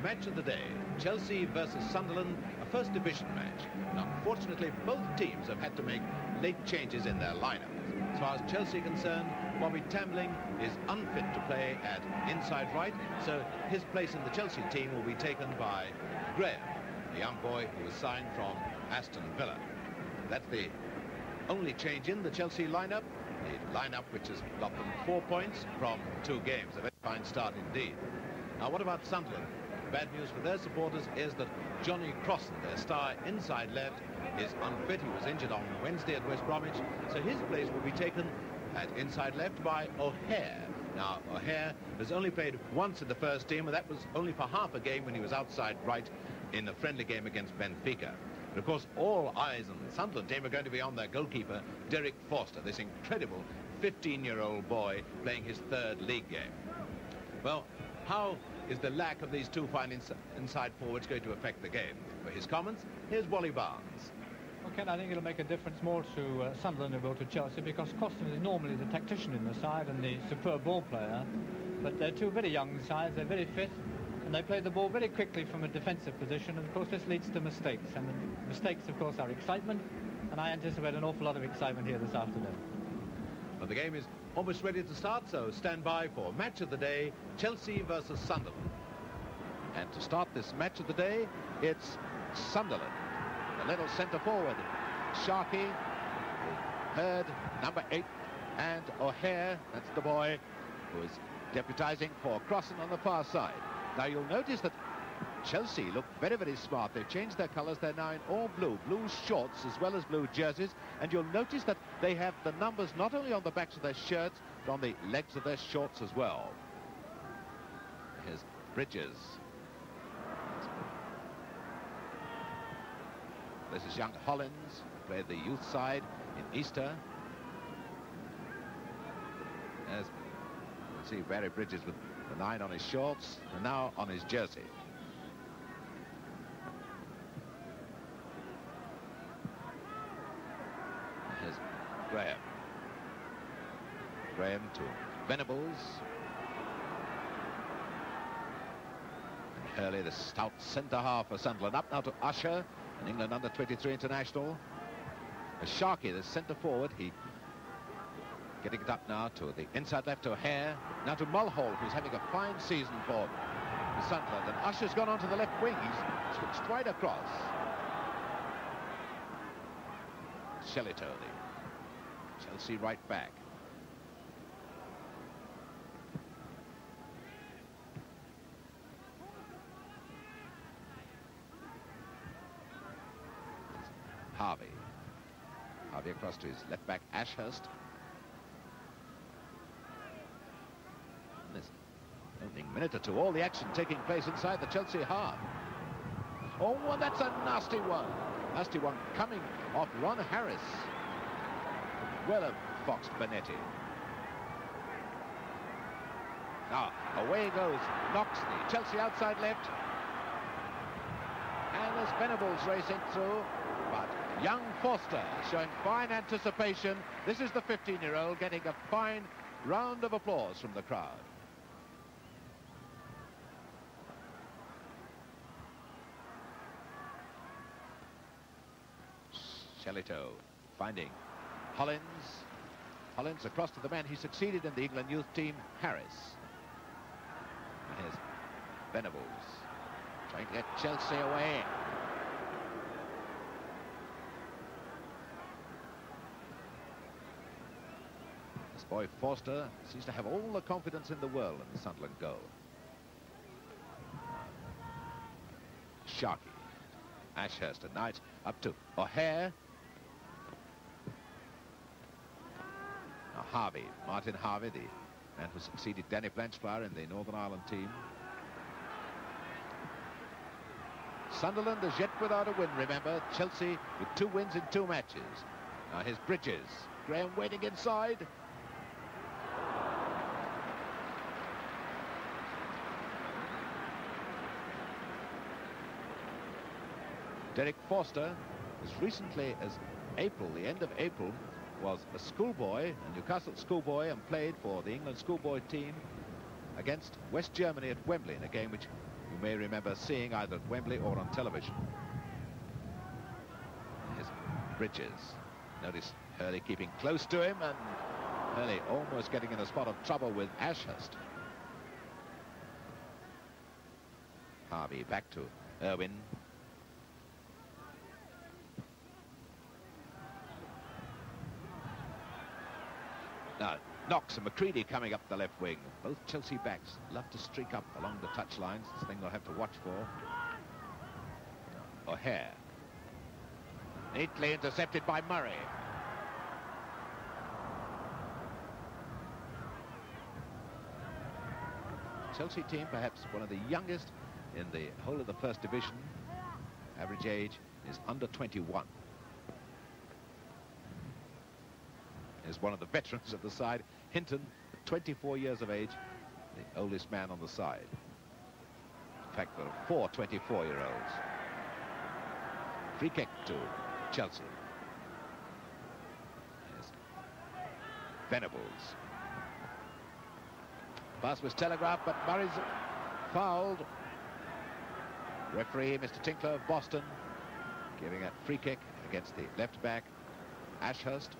match of the day, Chelsea versus Sunderland, a first division match. Now, unfortunately, both teams have had to make late changes in their lineup. As far as Chelsea are concerned, Bobby Tambling is unfit to play at inside right, so his place in the Chelsea team will be taken by Graham, the young boy who was signed from Aston Villa. That's the only change in the Chelsea lineup, the lineup which has got them 4 points from 2 games. A very fine start indeed. Now, what about Sunderland? Bad news for their supporters is that Johnny Crossan, their star inside left, is unfit. He was injured on Wednesday at West Bromwich, so his place will be taken at inside left by O'Hare. Now, O'Hare has only played once in the first team, and that was only for half a game when he was outside right in a friendly game against Benfica. But of course, all eyes on the Sunderland team are going to be on their goalkeeper, Derek Forster, this incredible 15-year-old boy playing his 3rd league game. Well, how is the lack of these 2 fine inside forwards going to affect the game? For his comments, here's Wally Barnes. Okay, I think it'll make a difference more to Sunderland than it will to Chelsea, because Costin is normally the tactician in the side and the superb ball player. But they're 2 very young sides, they're very fit, and they play the ball very quickly from a defensive position, and of course this leads to mistakes. And the mistakes, of course, are excitement, and I anticipate an awful lot of excitement here this afternoon. Well, the game is almost ready to start, so stand by for match of the day, Chelsea versus Sunderland. And to start this match of the day, it's Sunderland. The little centre forward, Sharkey, Hurd, number 8, and O'Hare, that's the boy who is deputising for Crossan on the far side. Now, you'll notice that Chelsea look very, very smart. They've changed their colours. They're now in all blue shorts as well as blue jerseys. And you'll notice that they have the numbers not only on the backs of their shirts, but on the legs of their shorts as well. Here's Bridges. This is young Hollins, played the youth side in Easter. As you can see, Barry Bridges with the 9 on his shorts and now on his jersey. Here's Graham. Graham to Venables. And Hurley, the stout centre-half for Sunderland. Up now to Usher, an England under-23 international. Sharkey, the centre-forward, he getting it up now to the inside left to O'Hare. Now to Mulhall, who's having a fine season for Sunderland. And Usher's gone on to the left wing. He's switched right across. Shellito, the Chelsea right back. Harvey. Harvey across to his left back, Ashurst. In this opening minute or two, all the action taking place inside the Chelsea half. Oh, well, that's a nasty one. Nasty one coming off Ron Harris. Well foxed Benetti. Now, away goes Knoxley. Chelsea outside left. And there's Venables racing through. But young Forster showing fine anticipation. This is the 15-year-old getting a fine round of applause from the crowd. Shellito finding Hollins. Hollins across to the man he succeeded in the England youth team, Harris. And here's Venables trying to get Chelsea away. This boy Forster seems to have all the confidence in the world in the Sunderland goal. Sharkey. Ashurst at night up to O'Hare. Now Harvey, Martin Harvey, the man who succeeded Danny Blanchflower in the Northern Ireland team. Sunderland is yet without a win, remember. Chelsea with 2 wins in 2 matches. Now here's Bridges. Graham waiting inside. Derek Forster, as recently as April, the end of April, was a schoolboy, a Newcastle schoolboy, and played for the England schoolboy team against West Germany at Wembley in a game which you may remember seeing either at Wembley or on television. Here's Bridges. Notice Hurley keeping close to him, and Hurley almost getting in a spot of trouble with Ashurst. Harvey back to Irwin. Now, Knox and McCready coming up the left wing. Both Chelsea backs love to streak up along the touch lines. This thing they'll have to watch for. O'Hare. Neatly intercepted by Murray. Chelsea team, perhaps one of the youngest in the whole of the First Division. Average age is under 21. Is one of the veterans of the side, Hinton, 24 years of age, the oldest man on the side. In fact, there are 4 24-year-olds. Free kick to Chelsea. Yes. Venables. Pass was telegraphed, but Murray's fouled. Referee, Mr. Tinkler of Boston, giving a free kick against the left back, Ashurst.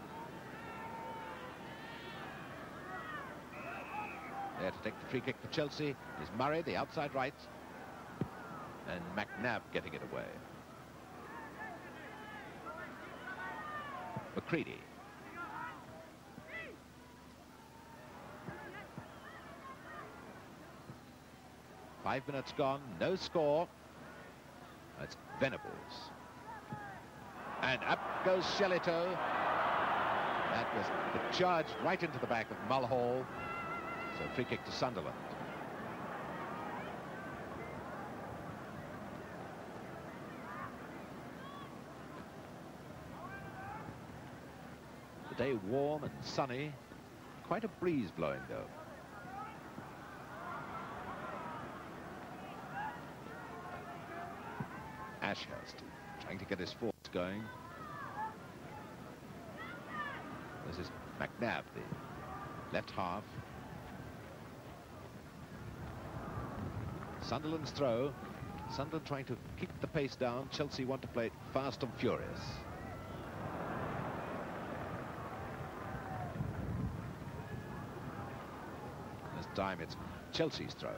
There to take the free kick for Chelsea is Murray, the outside right, and McNabb getting it away. McCready. Five minutes gone, no score. That's Venables. And up goes Shellito. That was the charge right into the back of Mulhall. So free kick to Sunderland. The day warm and sunny. Quite a breeze blowing though. Ashurst trying to get his force going. This is McNabb, the left half. Sunderland's throw. Sunderland trying to keep the pace down. Chelsea want to play it fast and furious. This time it's Chelsea's throw.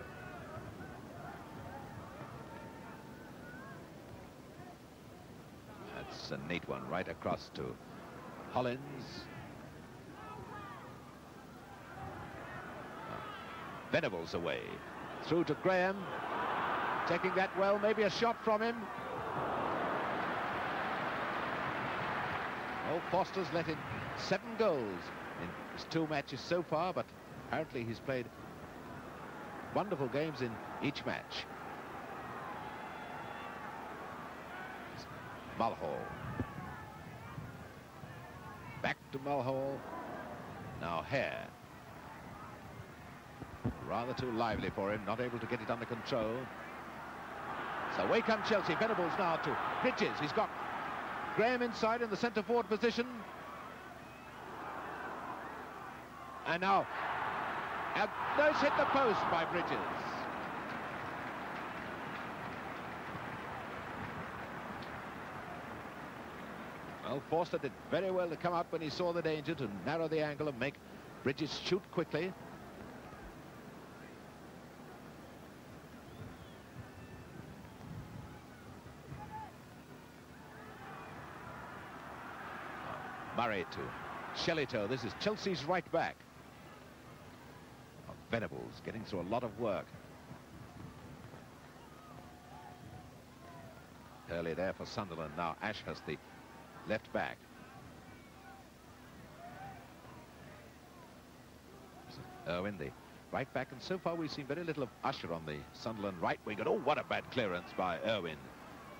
That's a neat one right across to Hollins. Venables away. Through to Graham. Taking that well, maybe a shot from him. Oh, Foster's let in 7 goals in his 2 matches so far, but apparently he's played wonderful games in each match. Mulhall. Back to Mulhall. Now Hare. Rather too lively for him, not able to get it under control. So away come Chelsea. Venables now to Bridges. He's got Graham inside in the centre forward position. And now a nice hit the post by Bridges. Well, Forster did very well to come out when he saw the danger, to narrow the angle and make Bridges shoot quickly. Murray to Shellito. This is Chelsea's right back. Venables getting through a lot of work. Hurley there for Sunderland. Now Ashurst, the left back. Irwin, the right back, and so far we've seen very little of Usher on the Sunderland right wing. And oh, what a bad clearance by Irwin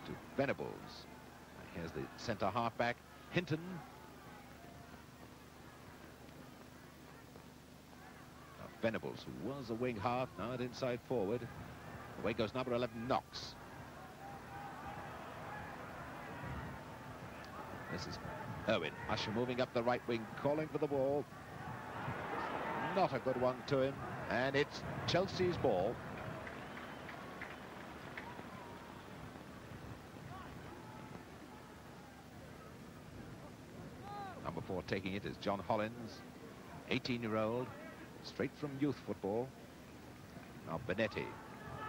to Venables. And here's the centre half back, Hinton. Venables, who was a wing half, now at inside forward. Away goes number 11, Knox. This is Irwin. Usher moving up the right wing, calling for the ball. Not a good one to him, and it's Chelsea's ball. before taking it is John Hollins, 18-year-old, straight from youth football. Now Benetti.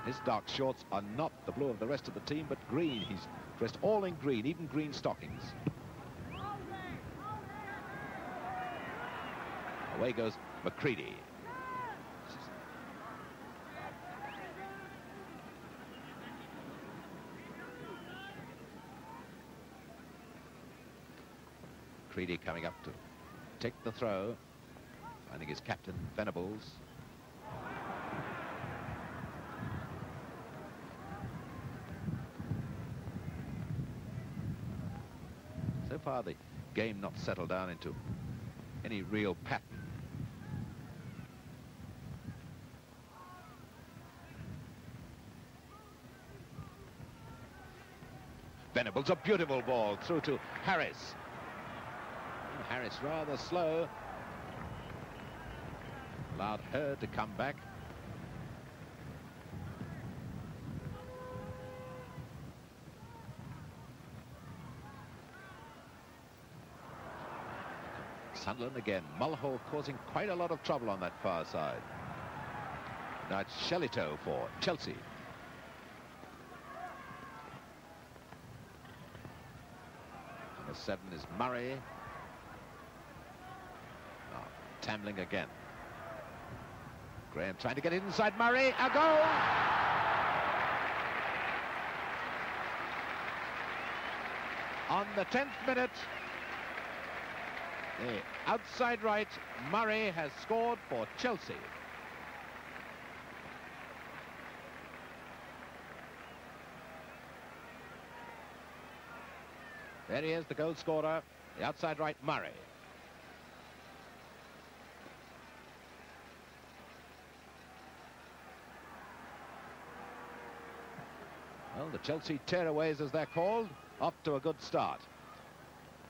His dark shorts are not the blue of the rest of the team, but green. He's dressed all in green, even green stockings. Away goes McCready. McCready coming up to take the throw, finding his captain Venables. So far the game not settled down into any real pattern. Venables, a beautiful ball through to Harris. Harris rather slow. Allowed her to come back. Sunderland again. Mulhall causing quite a lot of trouble on that far side. Now it's Shellito for Chelsea. Number 7 is Murray. Tambling again. Graham trying to get it inside Murray. A goal! On the 10th minute, the outside right, Murray has scored for Chelsea. There he is, the goal scorer, the outside right, Murray. Well, the Chelsea tearaways, as they're called, off to a good start.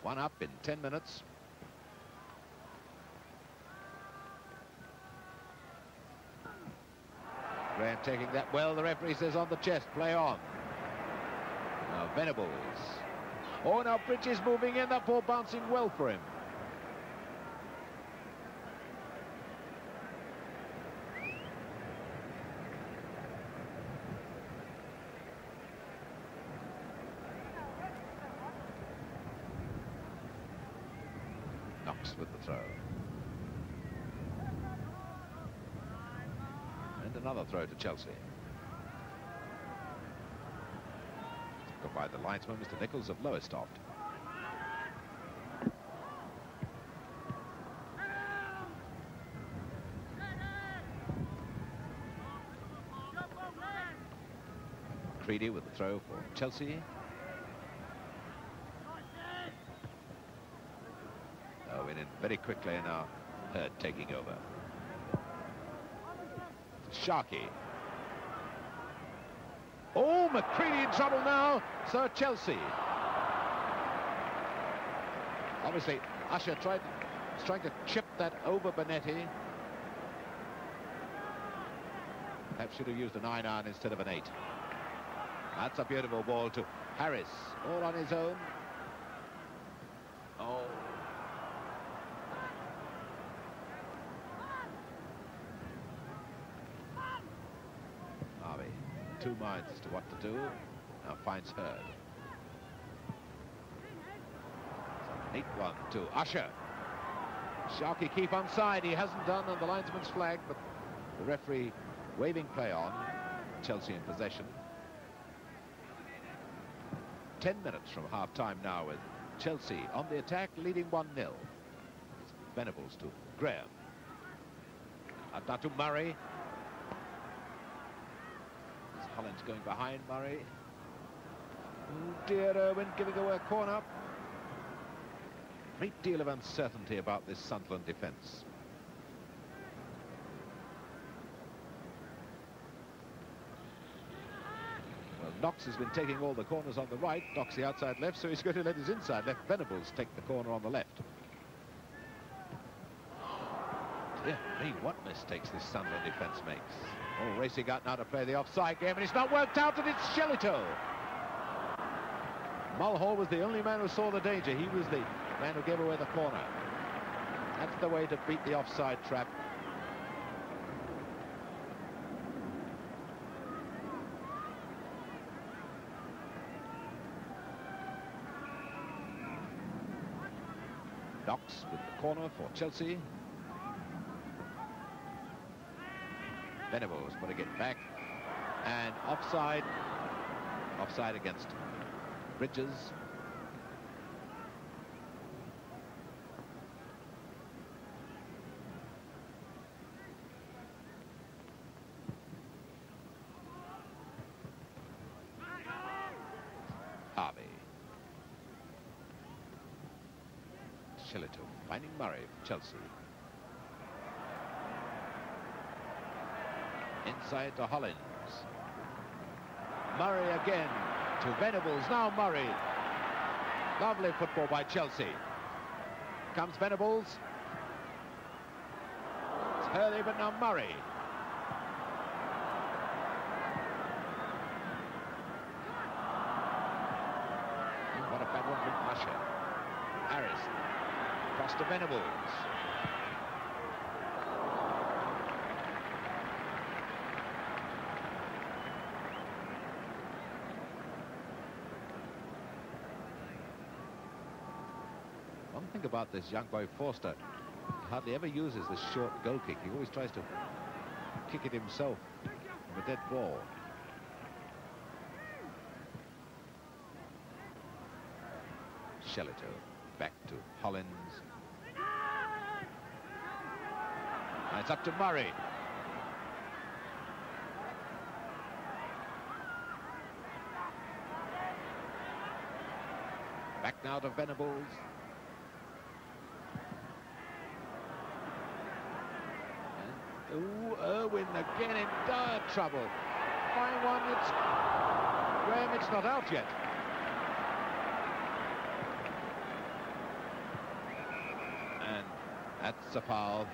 1 up in 10 minutes. Graham taking that well. The referee says on the chest, play on. Now Venables. Oh, now Bridge is moving in. That ball bouncing well for him. With the throw. And another throw to Chelsea. Got by the linesman, Mr. Nichols of Lowestoft. McCready with the throw for Chelsea. In very quickly now, Hurd taking over. Sharkey. Oh, McCready in trouble now, Sir Chelsea. Obviously, Usher trying to chip that over Benetti. Perhaps should have used a 9-iron instead of an 8. That's a beautiful ball to Harris, all on his own. Oh. Two minds as to what to do. Now finds Hurd. 8-1 to Usher. Sharkey keep onside. He hasn't done on the linesman's flag, but the referee waving play on. Chelsea in possession. 10 minutes from half-time now with Chelsea on the attack, leading 1-0. Venables to Graham. And now to Murray. Hollins going behind Murray. Oh dear, Irwin giving away a corner. Great deal of uncertainty about this Sunderland defence. Well, Knox has been taking all the corners on the right. Knox the outside left, so he's going to let his inside left Venables take the corner on the left. Dear me, what mistakes this Sunderland defence makes. Oh, racing out now to play the offside game, and it's not worked out, and it's Shellito. Mulhall was the only man who saw the danger. He was the man who gave away the corner. That's the way to beat the offside trap. Knox with the corner for Chelsea. Venables putting it back. And offside. Offside against Bridges. Harvey. Shillito finding Murray for Chelsea. Inside to Hollins. Murray again to Venables. Now Murray. Lovely football by Chelsea. Comes Venables. It's Hurley, but now Murray. What a bad one from Usher. Harris. Cross to Venables. One thing about this young boy Forster, he hardly ever uses this short goal kick. He always tries to kick it himself from a dead ball. Shillito back to Hollins. And it's up to Murray. Back now to Venables. Ooh, Irwin again in dire trouble. Fine one, it's Graham, it's not out yet. And that's a foul.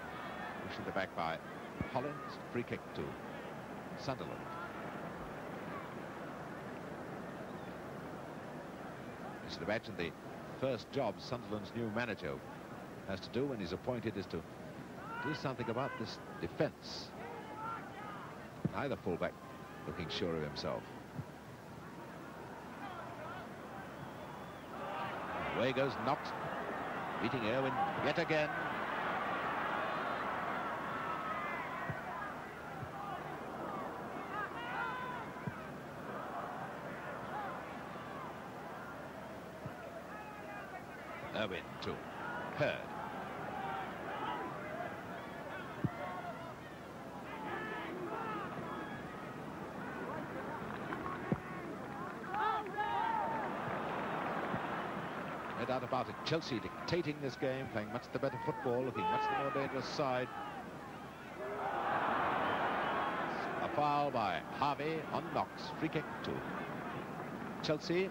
Pushing the back by Hollins. Free kick to Sunderland. You should imagine the first job Sunderland's new manager has to do when he's appointed is to do something about this defence. Neither fullback looking sure of himself. Away goes Knox, beating Irwin yet again. Irwin to Hurd. No doubt about it. Chelsea dictating this game, playing much the better football, looking much the more dangerous side. A foul by Harvey on Knox. Free kick to Chelsea.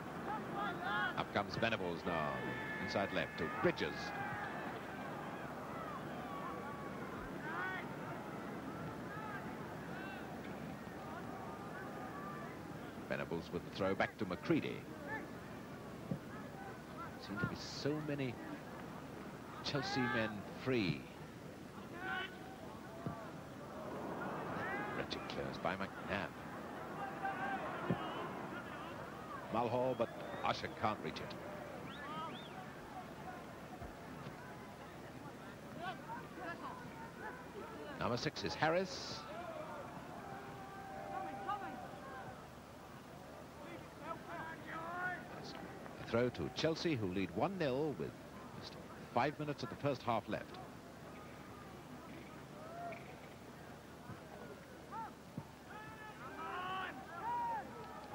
Up comes Venables now. Inside left to Bridges. Venables with the throw back to Macready. Seem to be so many Chelsea men free. Wretched clearance by McNabb. Mulhall, but Usher can't reach it. Number 6 is Harris. A throw to Chelsea, who lead 1-0 with just 5 minutes of the first half left.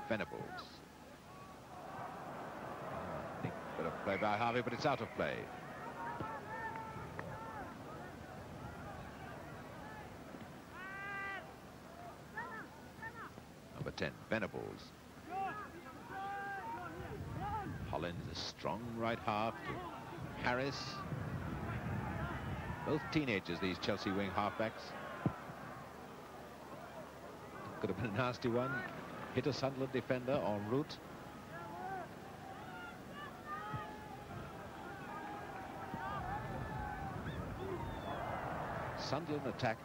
Venables. Bit of play by Harvey, but it's out of play. Number 10, Venables. Hollins, a strong right half to Harris. Both teenagers, these Chelsea wing halfbacks. Could have been a nasty one. Hit a Sunderland defender en route. Sunderland attack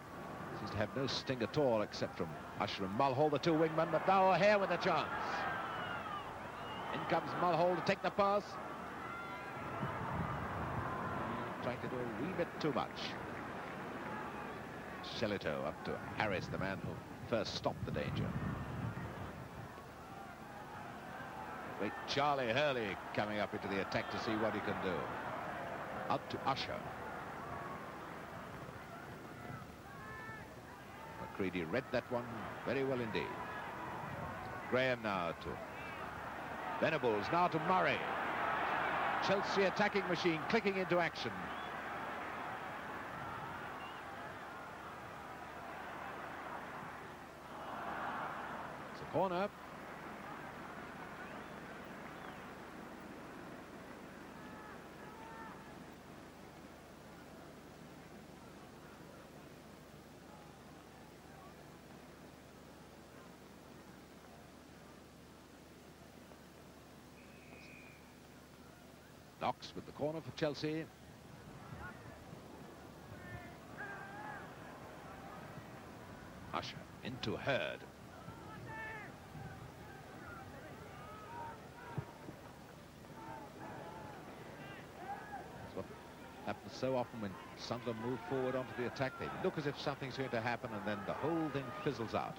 seems to have no sting at all, except from Usher and Mulhall, the two wingmen. But now O'Hare with a chance. In comes Mulhall to take the pass. Trying to do a wee bit too much. Shellito up to Harris, the man who first stopped the danger. Great Charlie Hurley coming up into the attack to see what he can do. Out to Usher. McCready read that one very well indeed. Graham now to Venables, now to Murray. Chelsea attacking machine clicking into action. It's a corner. Knox with the corner for Chelsea. Usher into Hurd. That's what happens so often when Sunderland move forward onto the attack. They look as if something's going to happen, and then the whole thing fizzles out.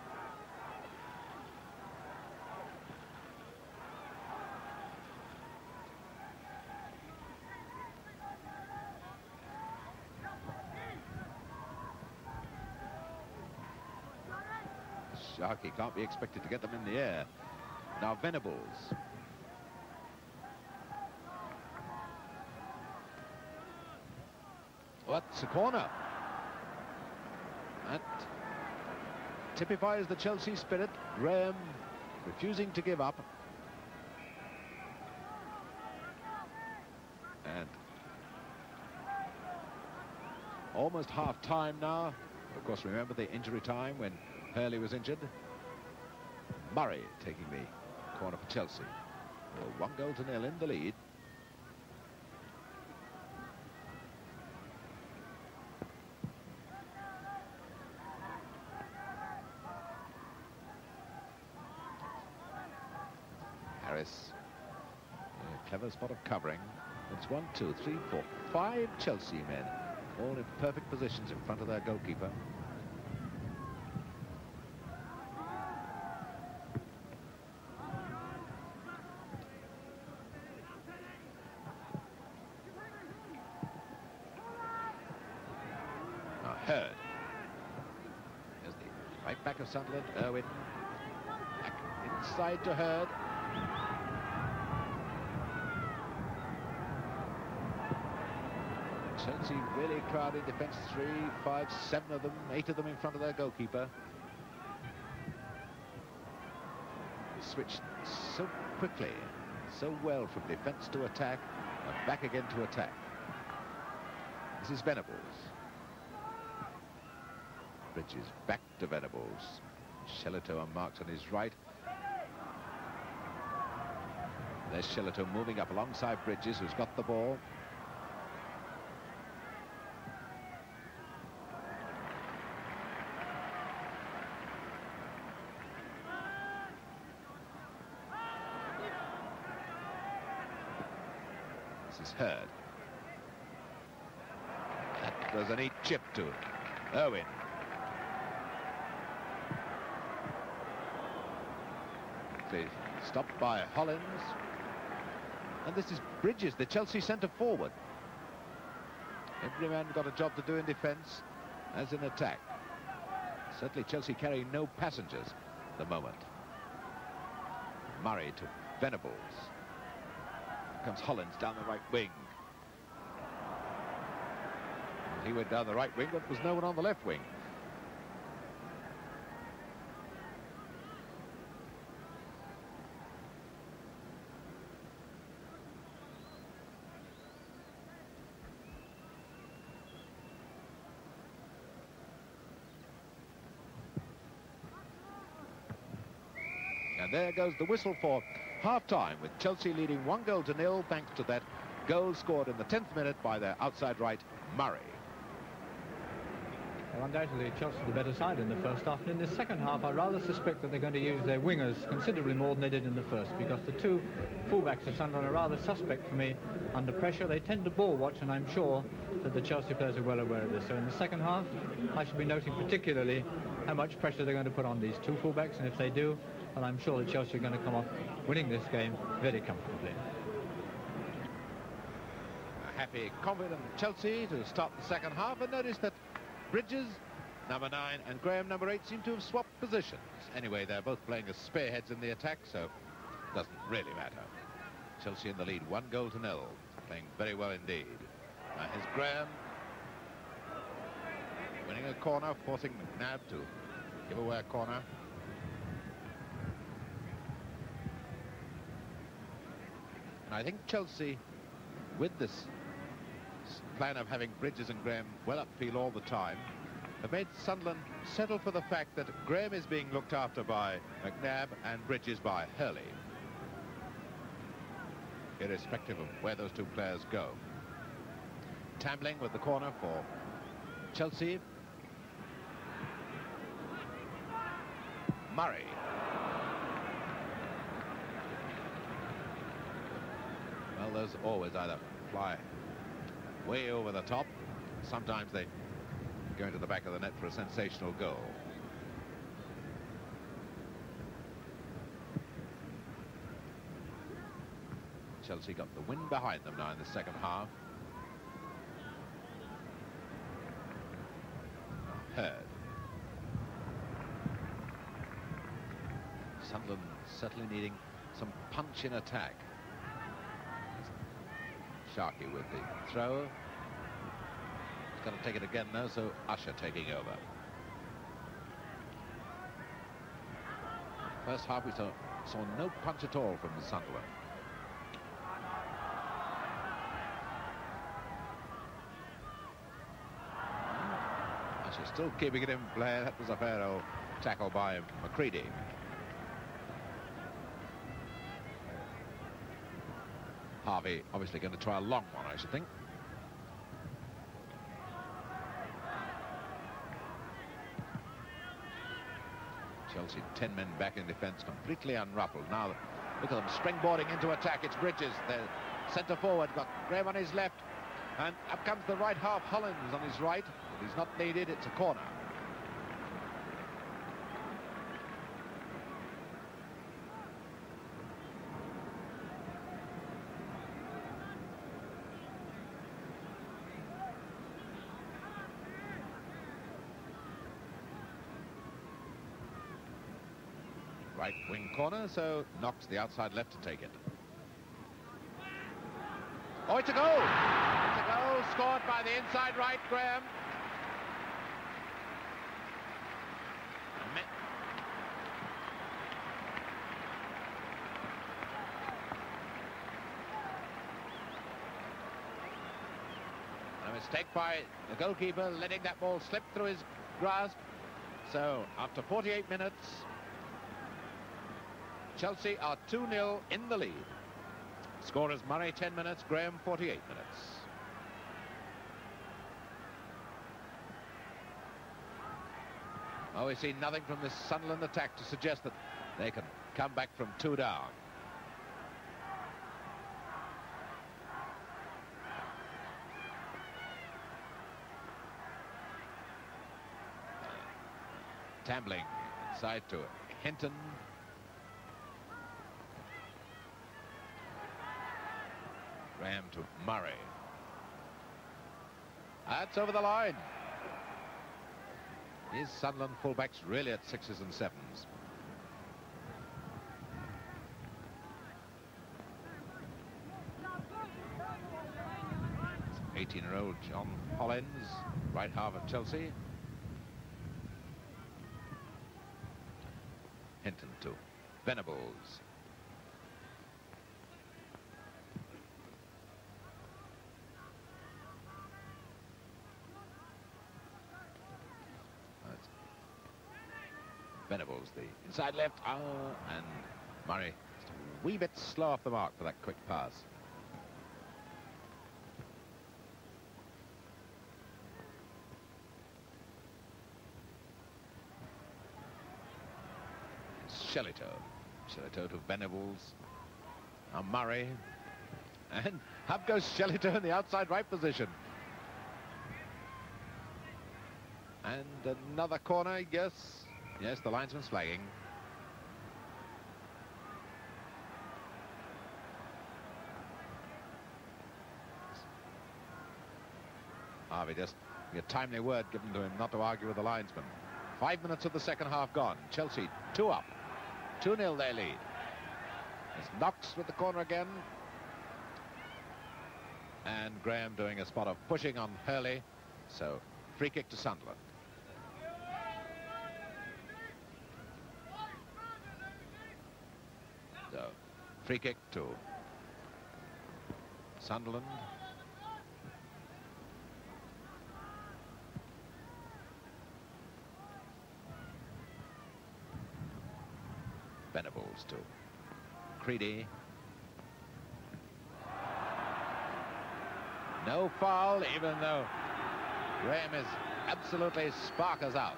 Sharkey can't be expected to get them in the air. Now Venables. What's a corner? That typifies the Chelsea spirit. Graham refusing to give up. And almost half time now. Of course, remember the injury time when Hurley was injured. Murray taking the corner for Chelsea. Well, 1-0 in the lead. Harris, a clever spot of covering. It's 1, 2, 3, 4, 5 Chelsea men, all in perfect positions in front of their goalkeeper. Hurd. There's the right back of Sunderland, Irwin. Back inside to Hurd. Chelsea really crowded defence. 3, 5, 7 of them, 8 of them in front of their goalkeeper. Switched so quickly, so well from defence to attack, and back again to attack. This is Venables. Bridges back to Venables. Shellito unmarked on his right. There's Shellito moving up alongside Bridges, who's got the ball. This is Hurd. That was a neat chip to Irwin. Stopped by Hollins. And this is Bridges, the Chelsea centre forward. Every man got a job to do in defence as in attack. Certainly Chelsea carrying no passengers at the moment. Murray to Venables. Here comes Hollins down the right wing. He went down the right wing, but there was no one on the left wing. And there goes the whistle for half-time, with Chelsea leading 1-0 thanks to that goal scored in the 10th minute by their outside right, Murray. Well, undoubtedly, Chelsea the better side in the first half. And in the second half, I rather suspect that they're going to use their wingers considerably more than they did in the first, because the two fullbacks of Sunderland are rather suspect for me under pressure. They tend to ball watch, and I'm sure that the Chelsea players are well aware of this. So in the second half, I should be noting particularly how much pressure they're going to put on these two fullbacks, and if they do, then I'm sure that Chelsea are going to come off winning this game very comfortably. A happy, confident Chelsea to start the second half, and notice that Bridges, number 9, and Graham, number 8, seem to have swapped positions. Anyway, they're both playing as spearheads in the attack, so it doesn't really matter. Chelsea in the lead, 1-0, playing very well indeed. Now here's Graham, winning a corner, forcing McNabb to give away a corner. And I think Chelsea, with this plan of having Bridges and Graham well upfield all the time, have made Sunderland settle for the fact that Graham is being looked after by McNabb and Bridges by Hurley, irrespective of where those two players go. Tambling with the corner for Chelsea. Murray. Well, those always either fly way over the top. Sometimes they go into the back of the net for a sensational goal. Chelsea got the wind behind them now in the second half. Heard. Sunderland certainly needing some punch in attack. Sharkey with the throw. He's got to take it again though, so Usher taking over. First half we saw no punch at all from Sunderland. Usher still keeping it in play. That was a fair old tackle by McCready. Harvey obviously going to try a long one, I should think. Chelsea 10 men back in defence, completely unruffled. Now look at them springboarding into attack. It's Bridges, the centre forward, got Graham on his left, and up comes the right half, Hollins on his right. But he's not needed, it's a corner. Right wing corner, so knocks the outside left to take it. Oh, it's a goal! It's a goal scored by the inside right, Graham. A mistake by the goalkeeper, letting that ball slip through his grasp. So, after 48 minutes, Chelsea are 2-0 in the lead. Scorers Murray 10 minutes, Graham 48 minutes. Oh, we see nothing from this Sunderland attack to suggest that they can come back from 2 down. Tambling inside to Hinton. Graham to Murray. That's over the line. Is Sunderland fullbacks really at 6s and 7s? 18-year-old John Hollins, right half of Chelsea. Hinton to Venables. Venables, the inside left, and Murray just a wee bit slow off the mark for that quick pass. Shellito. Shellito to Venables. Now Murray. And up goes Shellito in the outside right position. And another corner, yes. Yes, the linesman's flagging. Harvey just a timely word given to him not to argue with the linesman. 5 minutes of the second half gone. Chelsea 2 up. 2-0 they lead. It's Knox with the corner again. And Graham doing a spot of pushing on Hurley. So free kick to Sunderland. So free kick to Sunderland. Venables to Creedy. No foul, even though Graham is absolutely sparkers out.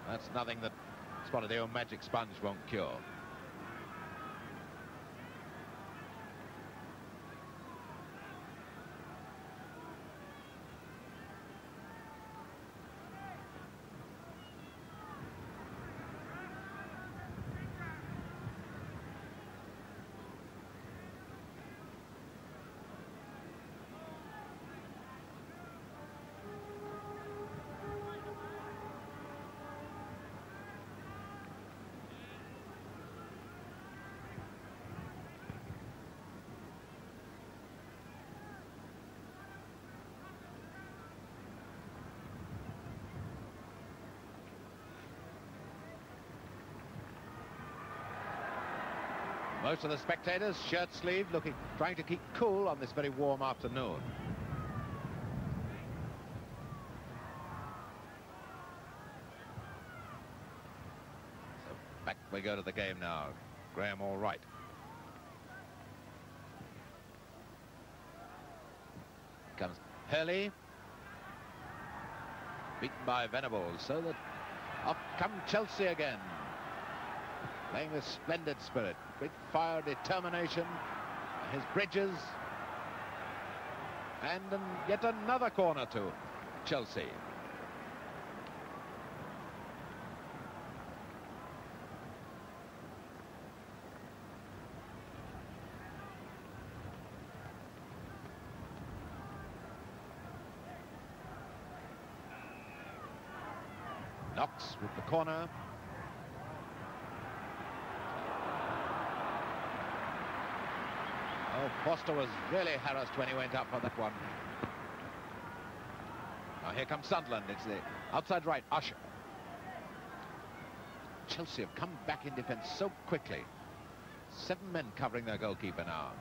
That's nothing that Spottadeo magic sponge won't cure. Most of the spectators, shirt sleeve, trying to keep cool on this very warm afternoon. So back we go to the game now. Graham all right. Comes Hurley. Beaten by Venables, so that up come Chelsea again. Playing with splendid spirit, great fire, determination. His Bridges. And yet another corner to Chelsea. Knox with the corner. Oh, Foster was really harassed when he went up for that one. Now here comes Sunderland. It's the outside right, Usher. Chelsea have come back in defence so quickly. 7 men covering their goalkeeper now.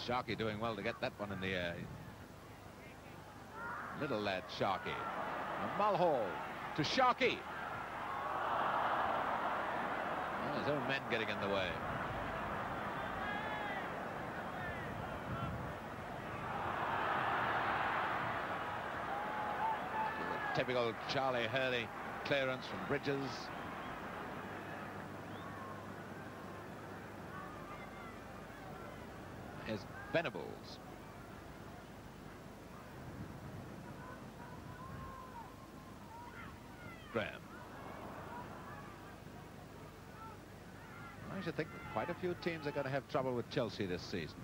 Sharkey doing well to get that one in the air. Little lad, Sharkey. And Mulhall to Sharkey. Well, his own men getting in the way. Typical Charlie Hurley clearance from Bridges. Here's Venables. Graham. I should think that quite a few teams are going to have trouble with Chelsea this season.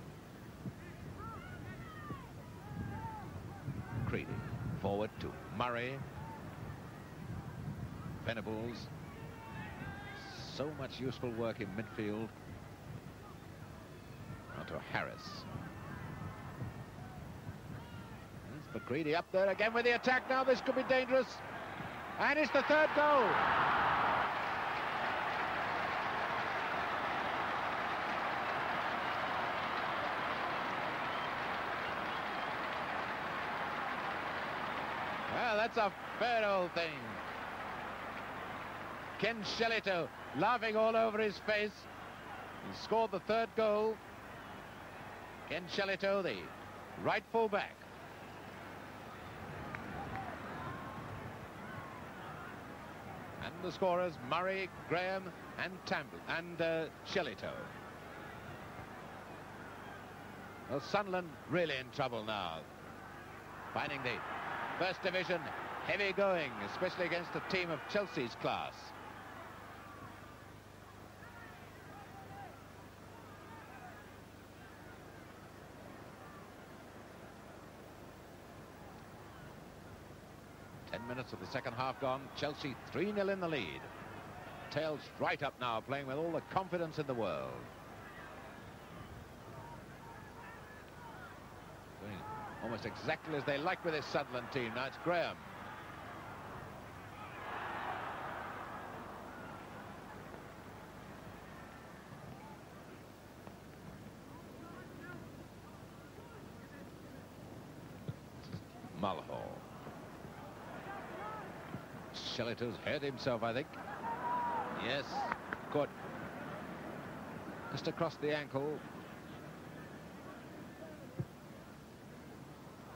Creedy. Forward to Murray. Venables. So much useful work in midfield. On to Harris. There's McCready up there again with the attack now. This could be dangerous. And it's the 3rd goal. Well, that's a fair old thing. Ken Shellito laughing all over his face. He scored the 3rd goal. Ken Shellito, the right full back. And the scorers, Murray, Graham and Shellito. Well, Sunderland really in trouble now. Finding the first division heavy going, especially against a team of Chelsea's class. Minutes of the second half gone. Chelsea 3-0 in the lead. Tails right up now, playing with all the confidence in the world. Doing almost exactly as they like with this Sunderland team. Now it's Graham. Mulhall. Shellito's hurt himself, I think. Yes, caught just across the ankle.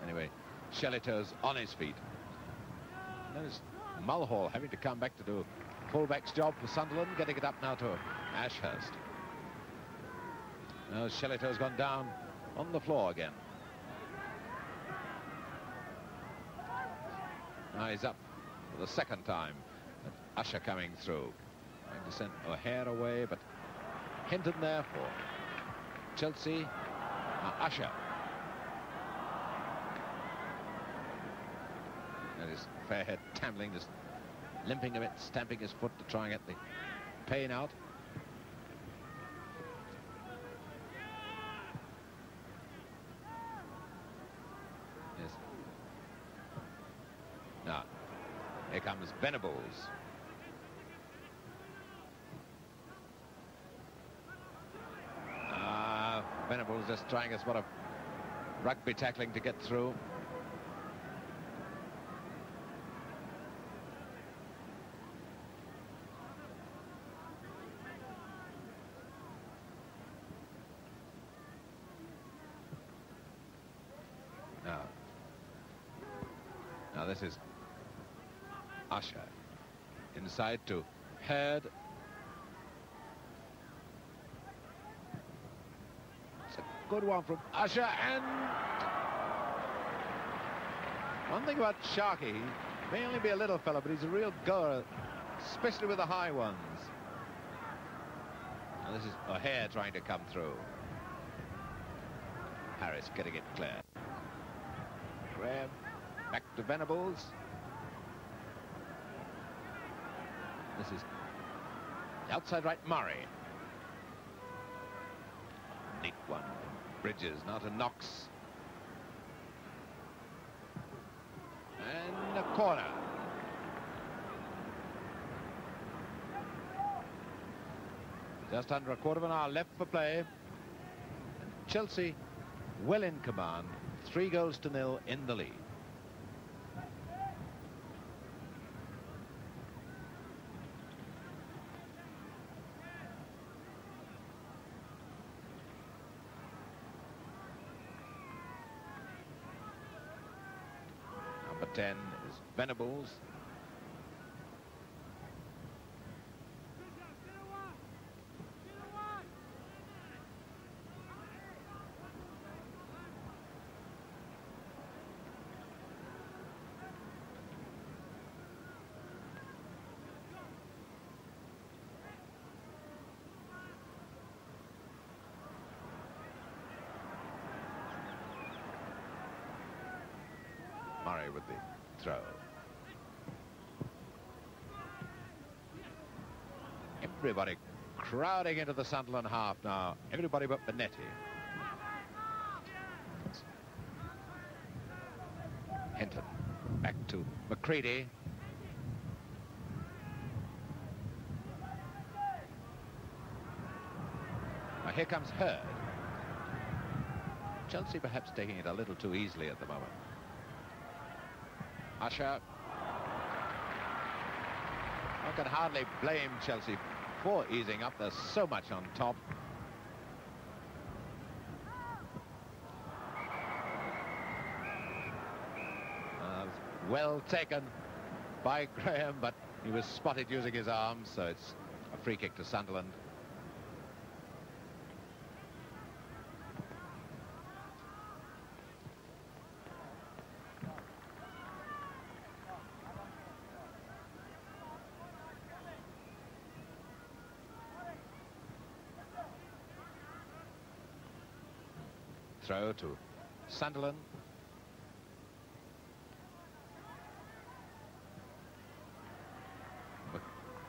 Anyway, Shellito's on his feet. There's Mulhall having to come back to do fullback's job for Sunderland, getting it up now to Ashurst. Now Shellito's gone down on the floor again. Now he's up for the second time. Usher coming through. Trying to send O'Hare away, but Hinton there for Chelsea. Now Usher. That is Fairhead tambling, just limping a bit, stamping his foot to try and get the pain out. Yes. Now, here comes Venables. Venables just trying a sort of rugby tackling to get through. Now this is Usher. Inside to Hurd. It's a good one from Usher, and one thing about Sharkey, he may only be a little fella, but he's a real goer, especially with the high ones. Now this is O'Hare trying to come through. Harris getting it clear. Graham back to Venables. This is the outside right Murray. Neat one. Bridges, now to Knox. And a corner. Just under a quarter of an hour left for play. And Chelsea well in command. 3-0 in the lead. Number 10 is Venables. Murray with the throw. Everybody crowding into the Sunderland half now. Everybody but Benetti. Hinton back to McCready. Now here comes Hurd. Chelsea perhaps taking it a little too easily at the moment. Usher. I can hardly blame Chelsea for easing up. There's so much on top. Well taken. by Graham, but he was spotted using his arms, so it's a free kick to Sunderland. Throw to Sunderland.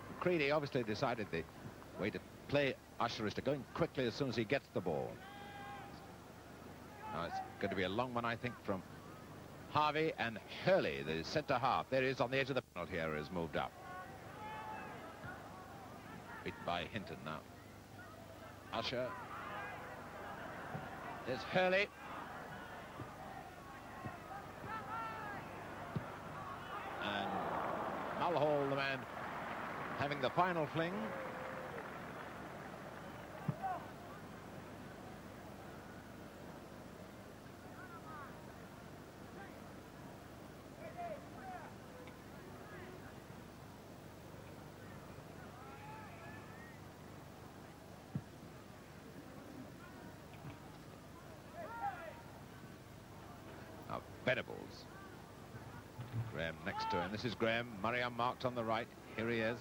McCready obviously decided the way to play Usher is to go in quickly as soon as he gets the ball. Now it's going to be a long one, I think, from Harvey, and Hurley, the centre half. There he is on the edge of the penalty area, has moved up. Beat by Hinton now. Usher. There's Hurley. And Mulhall, the man, having the final fling. Venables. Graham next to him. This is Graham. Murray unmarked on the right. Here he is.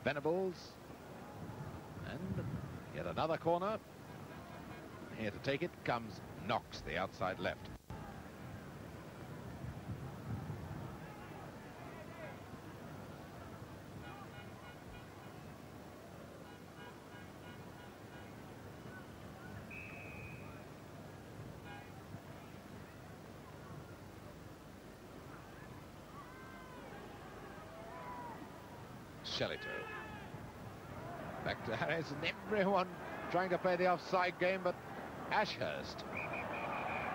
Venables. And yet another corner. Here to take it comes Knox, the outside left. Shellito. Back to Harris, and everyone trying to play the offside game, but Ashurst.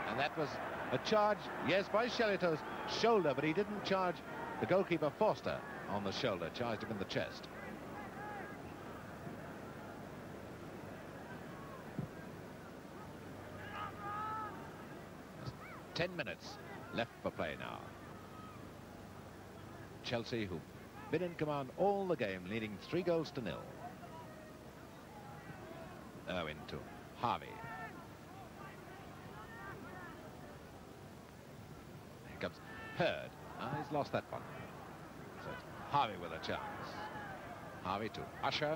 And that was a charge, yes, by Shellito's shoulder, but he didn't charge the goalkeeper Forster on the shoulder, charged him in the chest. There's 10 minutes left for play now. Chelsea, who been in command all the game, leading 3-0. Irwin to Harvey. Here comes Hurd. He's lost that one. So it's Harvey with a chance. Harvey to Usher.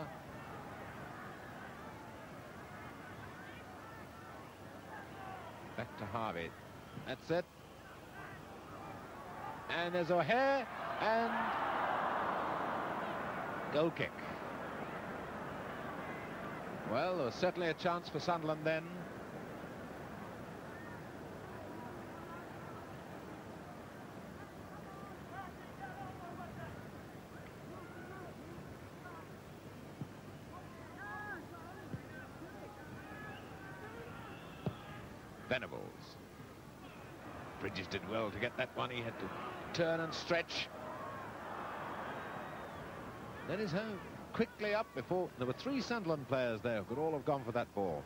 Back to Harvey. That's it. And there's O'Hare, and goal kick. Well, there was certainly a chance for Sunderland then. Venables. Bridges did well to get that one. He had to turn and stretch. Then he's home quickly up before there were 3 Sunderland players there who could all have gone for that ball.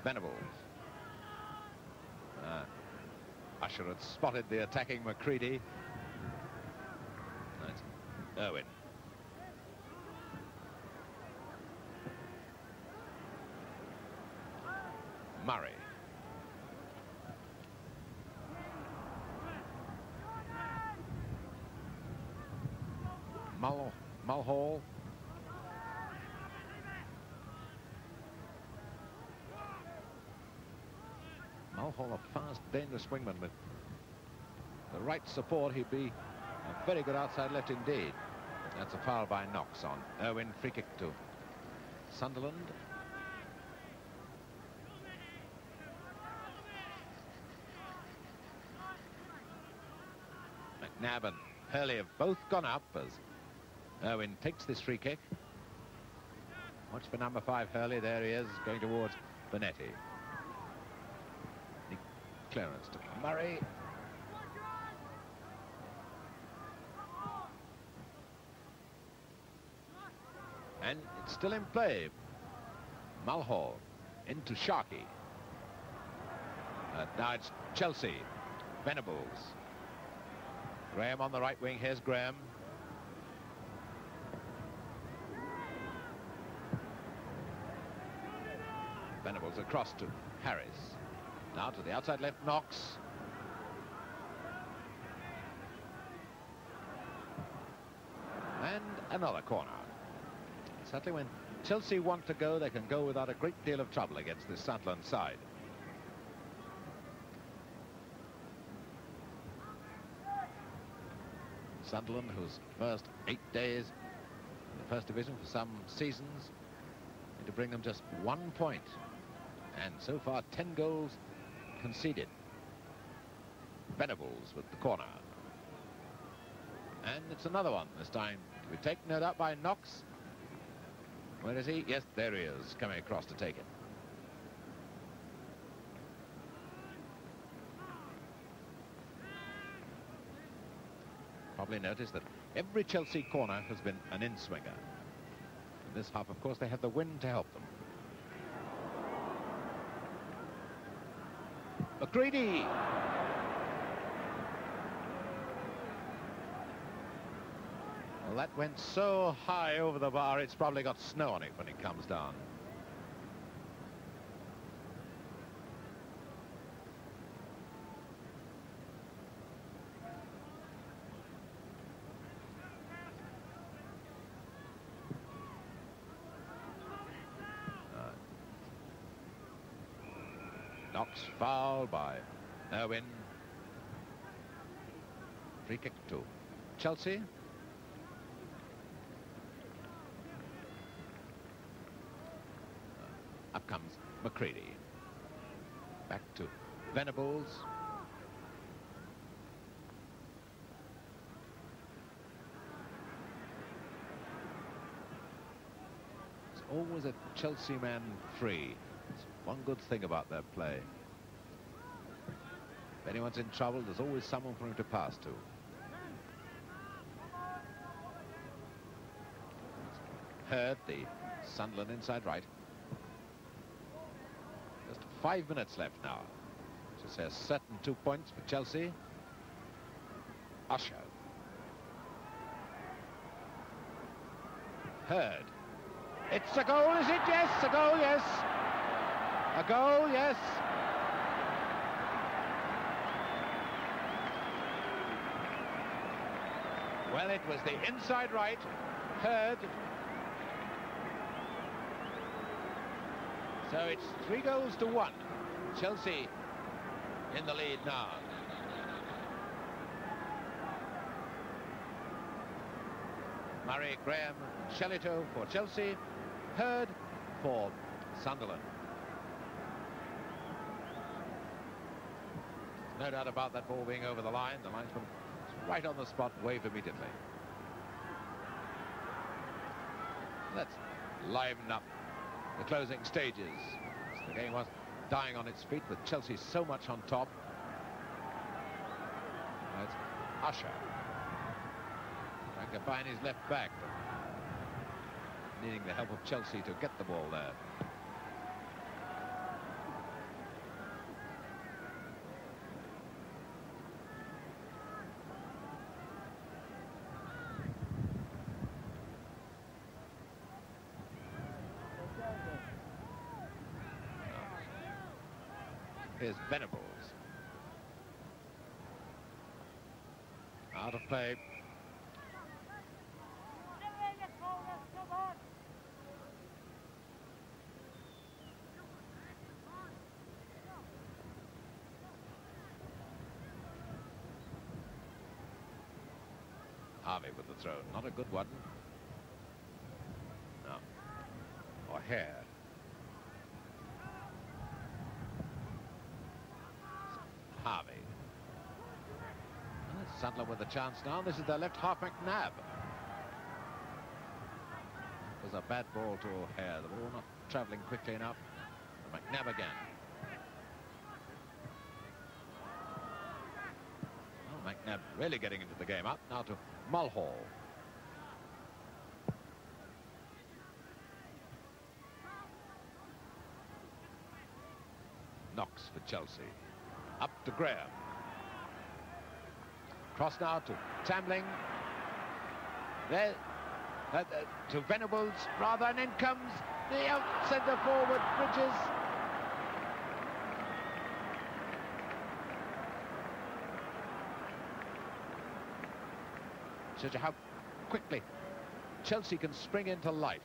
Venables. Usher had spotted the attacking McCready. That's Irwin. Murray. Mulhall. Mulhall, a fast, dangerous wingman with the right support. He'd be a very good outside left indeed. That's a foul by Knox on Irwin. Free kick to Sunderland. McNabb and Hurley have both gone up as Irwin takes this free kick. Watch for number 5, Hurley. There he is, going towards Bonetti. Clearance to Murray. And it's still in play. Mulhall into Sharkey. Now it's Chelsea. Venables. Graham on the right wing. Here's Graham. Venables across to Harris. Now to the outside left, Knox. And another corner. Certainly when Chelsea want to go, they can go without a great deal of trouble against this Sunderland side. Sunderland, whose first 8 days in the First Division for some seasons, need to bring them just 1 point. And so far, 10 goals conceded. Venables with the corner. And it's another one, this time to be taken up by Knox. Where is he? Yes, there he is, coming across to take it. Probably noticed that every Chelsea corner has been an in-swinger. In this half, of course, they have the wind to help them. McCready. Well, that went so high over the bar, it's probably got snow on it when it comes down. Knox fouled by Irwin. Free kick to Chelsea. Up comes McCready. Back to Venables. There's always a Chelsea man free. It's one good thing about their play. If anyone's in trouble, there's always someone for him to pass to. Heard the Sunderland inside right. Just 5 minutes left now. To say a certain 2 points for Chelsea. Usher. Heard. It's a goal, is it? Yes, a goal, yes. A goal, yes. Well, it was the inside right. Heard. So it's 3-1. Chelsea in the lead now. Murray, Graham, Shellito for Chelsea. Heard for Sunderland. No doubt about that ball being over the line. The linesman is right on the spot, waved immediately. Let's liven up the closing stages. The game was dying on its feet with Chelsea so much on top. It's Usher trying to find his left back, but needing the help of Chelsea to get the ball there. Here's Venables. Out of play. Harvey with the throw. Not a good one. No. Or Hare. Harvey. Sunderland with a chance now. This is their left half, McNabb. It was a bad ball to O'Hare. The ball not travelling quickly enough. And McNabb again. Oh, McNabb really getting into the game. Up now to Mulhall. Knox for Chelsea. Up to Graham. Cross now to Tamling. There to Venables, rather, and in comes the out centre forward, Bridges. Shows you how quickly Chelsea can spring into life.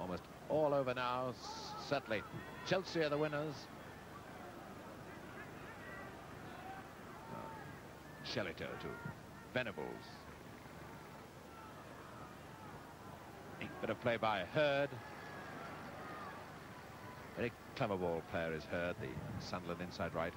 Almost all over now, certainly. Chelsea are the winners. Shellito to Venables. Neat bit of play by Hurd. Very clever ball player is Hurd, the Sunderland inside right.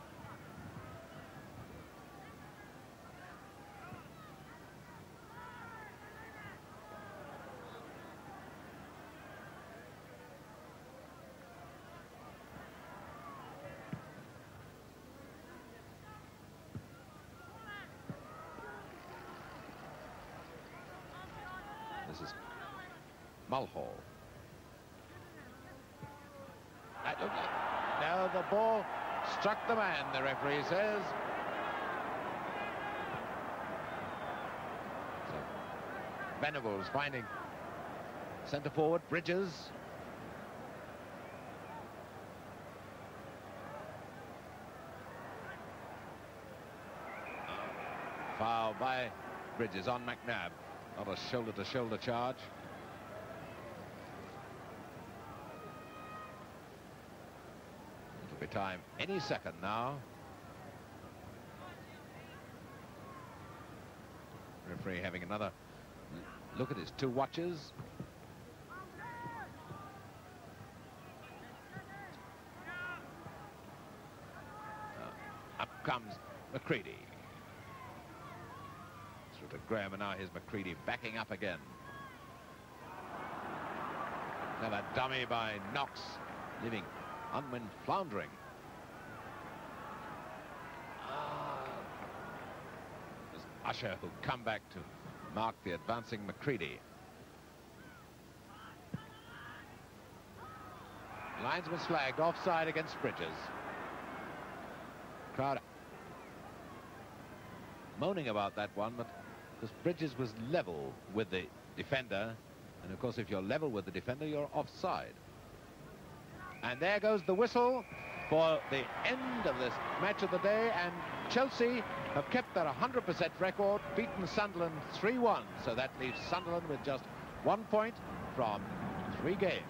This is Mulhall. No, the ball struck the man, the referee says. So, Venables finding centre forward, Bridges. Foul by Bridges on McNabb. Not a shoulder-to-shoulder charge. It'll be time any second now. Referee having another look at his two watches. Up comes McCready. To Graham, and now here's McCready backing up again. Another dummy by Knox, leaving Unwin floundering. There's Usher, who come back to mark the advancing McCready. Linesman's flagged offside against Bridges. Crowd moaning about that one, but because Bridges was level with the defender, and of course if you're level with the defender you're offside. And there goes the whistle for the end of this match of the day, and Chelsea have kept their 100% record, beaten Sunderland 3-1, so that leaves Sunderland with just 1 point from 3 games.